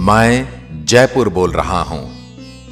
मैं जयपुर बोल रहा हूं।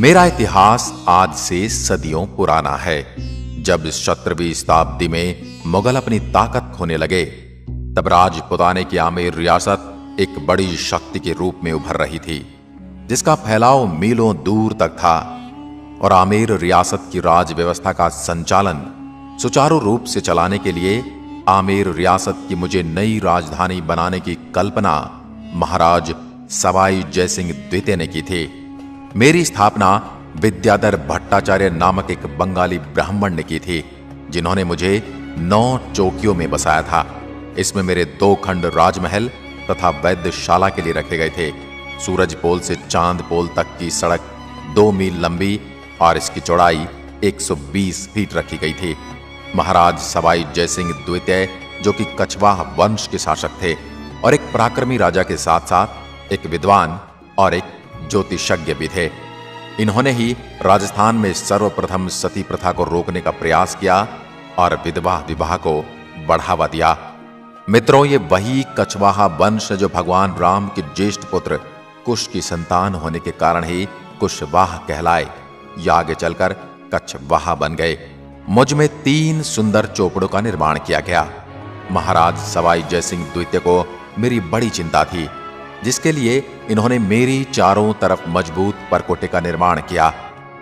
मेरा इतिहास आज से सदियों पुराना है। जब 17वीं शताब्दी में मुगल अपनी ताकत खोने लगे, तब राजपुताने की आमेर रियासत एक बड़ी शक्ति के रूप में उभर रही थी, जिसका फैलाव मीलों दूर तक था। और आमेर रियासत की राज व्यवस्था का संचालन सुचारू रूप से चलाने के लिए आमेर रियासत की मुझे नई राजधानी बनाने की कल्पना महाराज सवाई जयसिंह द्वितीय ने की थी। मेरी स्थापना विद्याधर भट्टाचार्य नामक एक बंगाली ब्राह्मण ने की थी, जिन्होंने मुझे 9 चौकियों में बसाया था। इसमें मेरे 2 खंड राजमहल तथा वैद्यशाला के लिए रखे गए थे। सूरज पोल से चांद पोल तक की सड़क 2 मील लंबी और इसकी चौड़ाई 120 फीट रखी गई थी। महाराज सवाई जयसिंह द्वितीय, जो कि कछवाह वंश के शासक थे और एक पराक्रमी राजा के साथ साथ एक विद्वान और एक ज्योतिषज्ञ भी थे, इन्होंने ही राजस्थान में सर्वप्रथम सती प्रथा को रोकने का प्रयास किया और विधवा विवाह को बढ़ावा दिया। मित्रों, ये वही कछवाहा वंश जो भगवान राम के ज्येष्ठ पुत्र कुश की संतान होने के कारण ही कुशवाह कहलाए, या आगे चलकर कछवाहा बन गए। मुझ में 3 सुंदर चौपड़ों का निर्माण किया गया। महाराज सवाई जयसिंह द्वितीय को मेरी बड़ी चिंता थी, जिसके लिए इन्होंने मेरी चारों तरफ मजबूत परकोटे का निर्माण किया,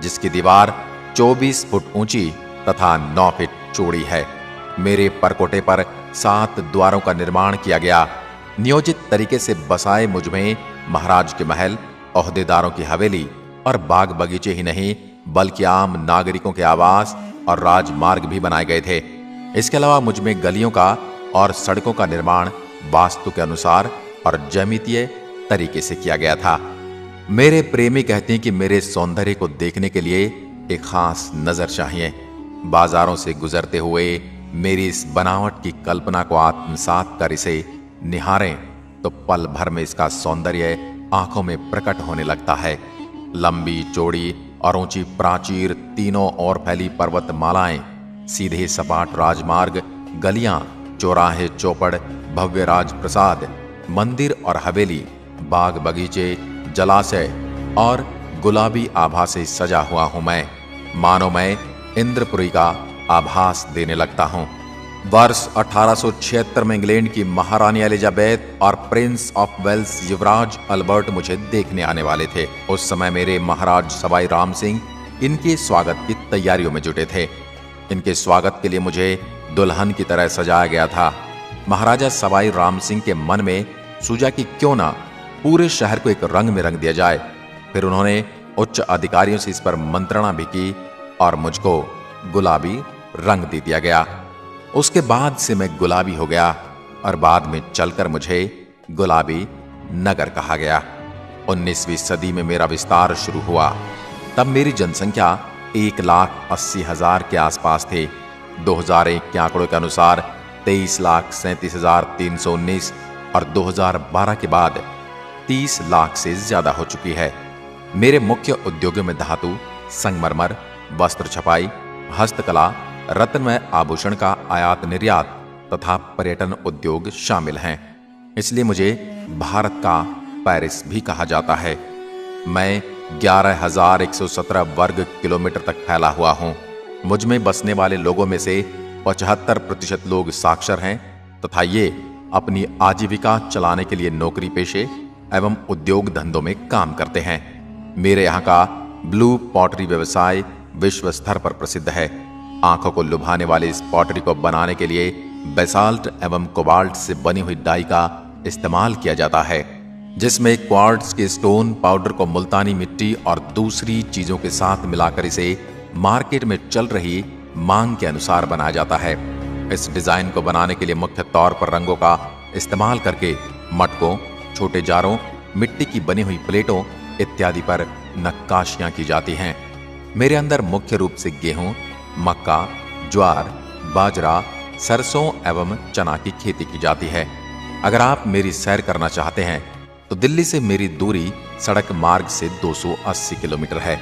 जिसकी दीवार 24 फुट ऊंची तथा 9 फीट चौड़ी है। मेरे परकोटे पर 7 द्वारों का निर्माण किया गया। नियोजित तरीके से बसाए मुझ में महाराज के महल, ओहदेदारों की हवेली और बाग बगीचे ही नहीं, बल्कि आम नागरिकों के आवास और राजमार्ग भी बनाए गए थे। इसके अलावा मुझ में गलियों का और सड़कों का निर्माण वास्तु के अनुसार और ज्यामितीय तरीके से किया गया था। मेरे प्रेमी कहते हैं कि मेरे सौंदर्य को देखने के लिए एक खास नजर चाहिए। बाजारों से गुजरते हुए मेरी इस बनावट की कल्पना को आत्मसात कर इसे निहारें तो पल भर में इसका सौंदर्य आंखों में प्रकट होने लगता है। लंबी चौड़ी और ऊंची प्राचीर, तीनों ओर फैली पर्वतमालाएं, सीधे सपाट राजमार्ग, गलियां, चौराहे, चौपड़, भव्य राजप्रसाद, मंदिर और हवेली, बाग बगीचे, जलाशय और गुलाबी आभा से सजा हुआ हूं मैं, मानो मैं इंद्रपुरी का आभास देने लगता हूं। वर्ष 1876 में इंग्लैंड की महारानी एलिजाबेथ और प्रिंस ऑफ वेल्स युवराज अल्बर्ट मुझे देखने आने वाले थे। उस समय मेरे महाराज सवाई राम सिंह इनके स्वागत की तैयारियों में जुटे थे। इनके स्वागत के लिए मुझे दुल्हन की तरह सजाया गया था। महाराजा सवाई राम सिंह के मन में सूझा कि क्यों ना पूरे शहर को एक रंग में रंग दिया जाए। फिर उन्होंने उच्च अधिकारियों से इस पर मंत्रणा भी की और मुझको गुलाबी रंग दे दिया गया। उसके बाद से मैं गुलाबी हो गया और बाद में चलकर मुझे गुलाबी नगर कहा गया। 19वीं सदी में मेरा विस्तार शुरू हुआ। तब मेरी जनसंख्या 1,80,000 के आसपास थे। 2001 के आंकड़ों के अनुसार 23,37,319 और 2012 के बाद 30 लाख से ज्यादा हो चुकी है। मेरे मुख्य उद्योगों में धातु, संगमरमर, वस्त्र छपाई, हस्तकला, रत्नमय आभूषण का आयात निर्यात तथा पर्यटन उद्योग शामिल हैं। इसलिए मुझे भारत का पेरिस भी कहा जाता है। मैं 11,117 वर्ग किलोमीटर तक फैला हुआ हूं। मुझ में बसने वाले लोगों में से 75% लोग साक्षर हैं तथा ये अपनी आजीविका चलाने के लिए नौकरी पेशे एवं उद्योग धंधों में काम करते हैं। मेरे यहाँ का ब्लू पॉटरी व्यवसाय विश्व स्तर पर प्रसिद्ध है। आंखों को लुभाने वाली इस पॉटरी को बनाने के लिए बेसाल्ट एवं कोबाल्ट से बनी हुई डाई का इस्तेमाल किया जाता है, जिसमें क्वार्ट्ज के स्टोन पाउडर को मुल्तानी मिट्टी और दूसरी चीजों के साथ मिलाकर इसे मार्केट में चल रही मांग के अनुसार बनाया जाता है। इस डिजाइन को बनाने के लिए मुख्य तौर पर रंगों का इस्तेमाल करके मटकों, छोटे जारों, मिट्टी की बनी हुई प्लेटों इत्यादि पर नक्काशियां की जाती हैं। मेरे अंदर मुख्य रूप से गेहूं, मक्का, ज्वार, बाजरा, सरसों एवं चना की खेती की जाती है। अगर आप मेरी सैर करना चाहते हैं तो दिल्ली से मेरी दूरी सड़क मार्ग से 280 किलोमीटर है।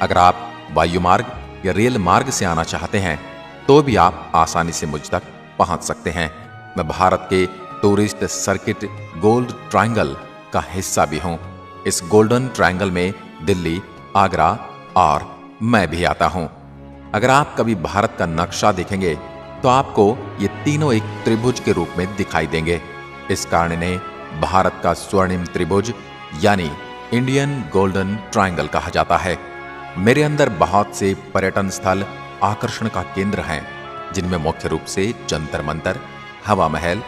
अगर आप वायु मार्ग या रेल मार्ग से आना चाहते हैं तो भी आप आसानी से मुझ तक पहुंच सकते हैं। मैं भारत के टूरिस्ट सर्किट गोल्ड ट्रायंगल का हिस्सा भी हूं। इस गोल्डन ट्रायंगल में दिल्ली, आगरा और मैं भी आता हूं। अगर आप कभी भारत का नक्शा देखेंगे तो आपको ये तीनों एक त्रिभुज के रूप में दिखाई देंगे। इस कारण इन्हें भारत का स्वर्णिम त्रिभुज यानी इंडियन गोल्डन ट्रायंगल कहा जाता है। मेरे अंदर बहुत से पर्यटन स्थल आकर्षण का केंद्र हैं, जिनमें मुख्य रूप से जंतर मंतर, हवा महल,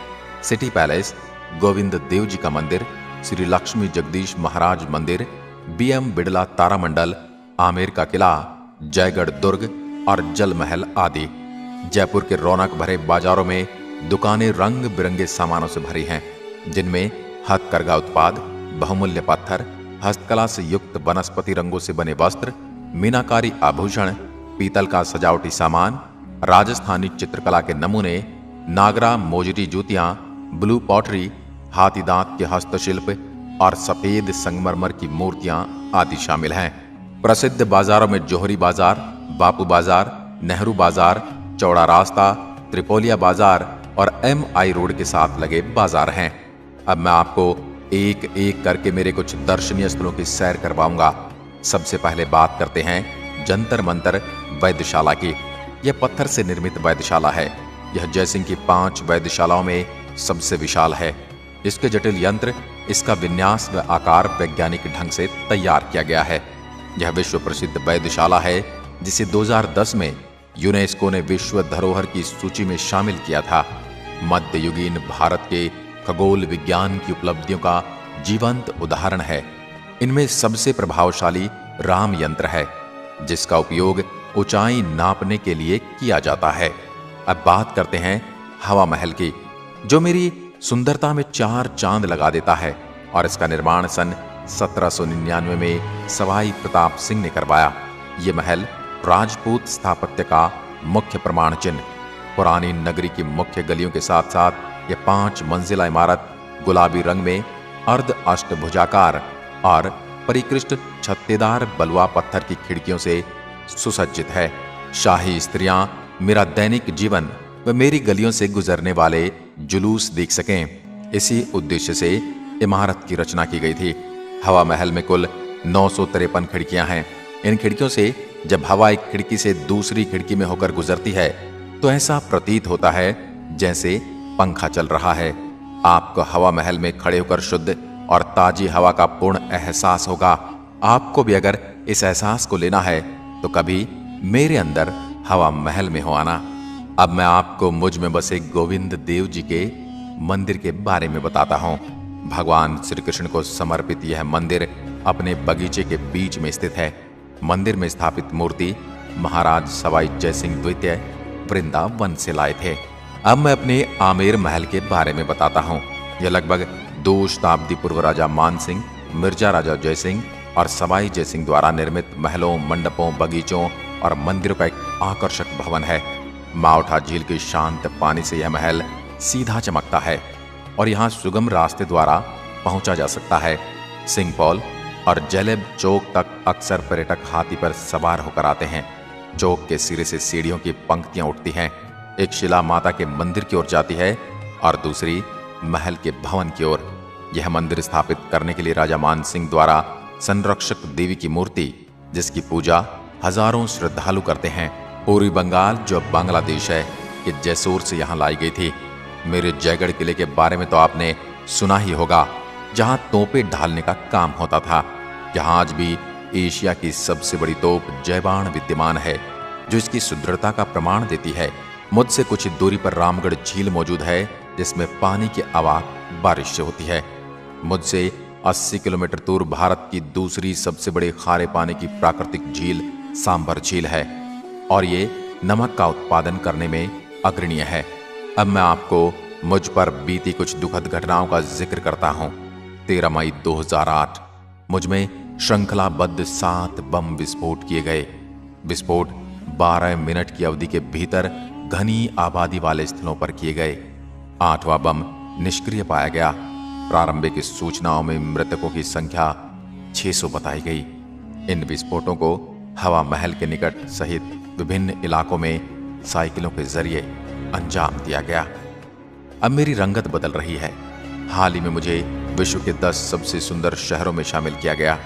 सिटी पैलेस, गोविंद देव जी का मंदिर, श्री लक्ष्मी जगदीश महाराज मंदिर, BM बिड़ला तारामंडल, आमेर का किला, जयगढ़ दुर्ग और जल महल आदि। जयपुर के रौनक भरे बाजारों में दुकानें रंग बिरंगे सामानों से भरी हैं, जिनमें हथकरघा उत्पाद, बहुमूल्य पत्थर, हस्तकला से युक्त वनस्पति रंगों से बने वस्त्र, मीनाकारी आभूषण, पीतल का सजावटी सामान, राजस्थानी चित्रकला के नमूने, नागरा मोजरी जूतियां, ब्लू पॉटरी, हाथी दांत के हस्तशिल्प और सफेद संगमरमर की मूर्तियां आदि शामिल हैं। प्रसिद्ध बाजारों में जोहरी बाजार, बापू बाजार, नेहरू बाजार, चौड़ा रास्ता, त्रिपोलिया बाजार और MI रोड के साथ लगे बाजार हैं। अब मैं आपको एक एक करके मेरे कुछ दर्शनीय स्थलों की सैर करवाऊंगा। सबसे पहले बात करते हैं जंतर मंतर वैद्यशाला की। यह पत्थर से निर्मित वैद्यशाला है। यह जयसिंह की 5 वैद्यशालाओं में सबसे विशाल है। इसके जटिल यंत्र, इसका विन्यास व आकार वैज्ञानिक ढंग से तैयार किया गया है। यह विश्व प्रसिद्ध वैद्यशाला है, जिसे 2010 में यूनेस्को ने विश्व धरोहर की सूची में शामिल किया था। मध्ययुगीन भारत के खगोल विज्ञान की उपलब्धियों का जीवंत उदाहरण है। इनमें सबसे प्रभावशाली राम यंत्र है, जिसका उपयोग ऊंचाई नापने के लिए किया जाता है। अब बात करते हैं हवा महल की, जो मेरी सुंदरता में 4 चांद लगा देता है और इसका निर्माण सन 1799 में सवाई प्रताप सिंह ने करवाया। ये महल राजपूत स्थापत्य का मुख्य प्रमाण चिन्ह। पुरानी नगरी की मुख्य गलियों के साथ साथ यह 5 मंजिला इमारत गुलाबी रंग में अर्ध अष्टभुजाकार और परिकृष्ट छत्तेदार बलुआ पत्थर की खिड़कियों से सुसज्जित है। शाही स्त्रियां मेरा दैनिक जीवन व मेरी गलियों से गुजरने वाले जुलूस देख सकें, इसी उद्देश्य से इमारत की रचना की गई थी। हवा महल में कुल 953 खिड़कियां हैं। इन खिड़कियों से जब हवा एक खिड़की से दूसरी खिड़की में होकर गुजरती है तो ऐसा प्रतीत होता है जैसे पंखा चल रहा है। आपको हवा महल में खड़े होकर शुद्ध और ताजी हवा का पूर्ण एहसास होगा। आपको भी अगर इस एहसास को लेना है तो कभी मेरे अंदर हवा महल में हो आना। अब मैं आपको मुझ में बसे गोविंद देव जी के मंदिर के बारे में बताता हूँ। भगवान श्री कृष्ण को समर्पित यह मंदिर अपने बगीचे के बीच में स्थित है। मंदिर में स्थापित मूर्ति महाराज सवाई जयसिंह द्वितीय वृंदावन से लाए थे। अब मैं अपने आमेर महल के बारे में बताता हूँ। यह लगभग 2 शताब्दी पूर्व राजा मानसिंह, मिर्जा राजा जयसिंह और सवाई जयसिंह द्वारा निर्मित महलों, मंडपों, बगीचों और मंदिरों का एक आकर्षक भवन है। मावठा झील के शांत पानी से यह महल सीधा चमकता है और यहाँ सुगम रास्ते द्वारा पहुंचा जा सकता है। सिंहपौल और जलेब चौक तक अक्सर पर्यटक हाथी पर सवार होकर आते हैं। चौक के सिरे से सीढ़ियों की पंक्तियां उठती हैं। एक शिला माता के मंदिर की ओर जाती है और दूसरी महल के भवन की ओर। यह मंदिर स्थापित करने के लिए राजा मानसिंह द्वारा संरक्षक देवी की मूर्ति, जिसकी पूजा हजारों श्रद्धालु करते हैं, पूर्वी बंगाल जो बांग्लादेश है कि जैसोर से यहाँ लाई गई थी। मेरे जयगढ़ किले के बारे में तो आपने सुना ही होगा, जहां तोपें ढालने का काम होता था। यहाँ आज भी एशिया की सबसे बड़ी तोप जयबाण विद्यमान है, जो इसकी सुदृढ़ता का प्रमाण देती है। मुझसे कुछ ही दूरी पर रामगढ़ झील मौजूद है, जिसमें पानी की आवाज बारिश से होती है। मुझसे 80 किलोमीटर दूर भारत की दूसरी सबसे बड़ी खारे पानी की प्राकृतिक झील सांभर झील है और ये नमक का उत्पादन करने में अग्रणीय है। अब मैं आपको मुझ पर बीती कुछ दुखद घटनाओं का जिक्र करता हूँ। 13 मई 2008 मुझ में श्रृंखलाबद्ध 7 बम विस्फोट किए गए। विस्फोट 12 मिनट की अवधि के भीतर घनी आबादी वाले स्थलों पर किए गए। 8वां बम निष्क्रिय पाया गया। प्रारंभिक सूचनाओं में मृतकों की संख्या 600 बताई गई। इन विस्फोटों को हवा महल के निकट सहित विभिन्न इलाकों में साइकिलों के जरिए अंजाम दिया गया। अब मेरी रंगत बदल रही है। हाल ही में मुझे विश्व के 10 सबसे सुंदर शहरों में शामिल किया गया।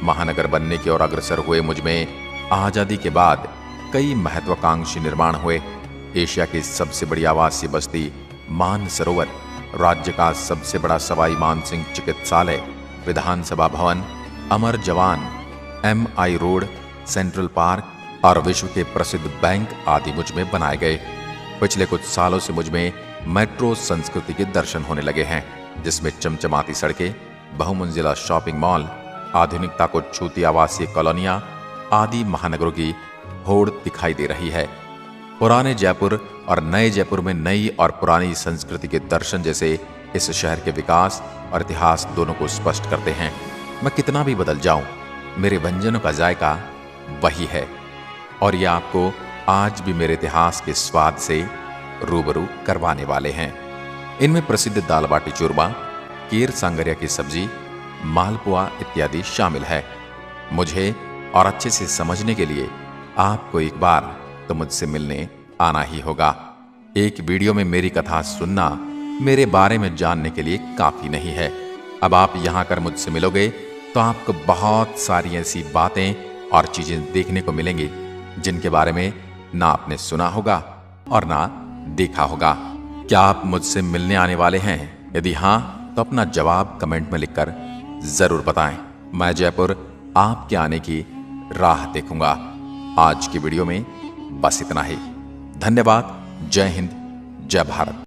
महानगर बनने की ओर अग्रसर हुए मुझ में आजादी के बाद कई महत्वाकांक्षी निर्माण हुए। एशिया की सबसे बड़ी आवासीय बस्ती मानसरोवर, राज्य का सबसे बड़ा सवाई मानसिंह चिकित्सालय, विधानसभा भवन, अमर जवान, MI रोड, सेंट्रल पार्क और विश्व के प्रसिद्ध बैंक आदि मुझ में बनाए गए। पिछले कुछ सालों से मुझ में मेट्रो संस्कृति के दर्शन होने लगे हैं, जिसमें चमचमाती सड़कें, बहुमंजिला शॉपिंग मॉल, आधुनिकता को छूती आवासीय कॉलोनियां आदि महानगरों की होड़ दिखाई दे रही है। पुराने जयपुर और नए जयपुर में नई और पुरानी संस्कृति के दर्शन जैसे इस शहर के विकास और इतिहास दोनों को स्पष्ट करते हैं। मैं कितना भी बदल जाऊं, मेरे व्यंजनों का जायका वही है और ये आपको आज भी मेरे इतिहास के स्वाद से रूबरू करवाने वाले हैं। इनमें प्रसिद्ध दाल बाटी चूरमा, केर सांगरिया की सब्जी, मालपुआ इत्यादि शामिल है। मुझे और अच्छे से समझने के लिए आपको एक बार तो मुझसे मिलने आना ही होगा। एक वीडियो में मेरी कथा सुनना मेरे बारे में जानने के लिए काफी नहीं है। अब आप यहां कर मुझसे मिलोगे तो आपको बहुत सारी ऐसी बातें और चीजें देखने को मिलेंगी जिनके बारे में ना आपने सुना होगा और ना देखा होगा। क्या आप मुझसे मिलने आने वाले हैं? यदि हां तो अपना जवाब कमेंट में लिखकर जरूर बताएं। मैं जयपुर आपके आने की राह देखूंगा। आज की वीडियो में बस इतना ही। धन्यवाद। जय हिंद, जय भारत।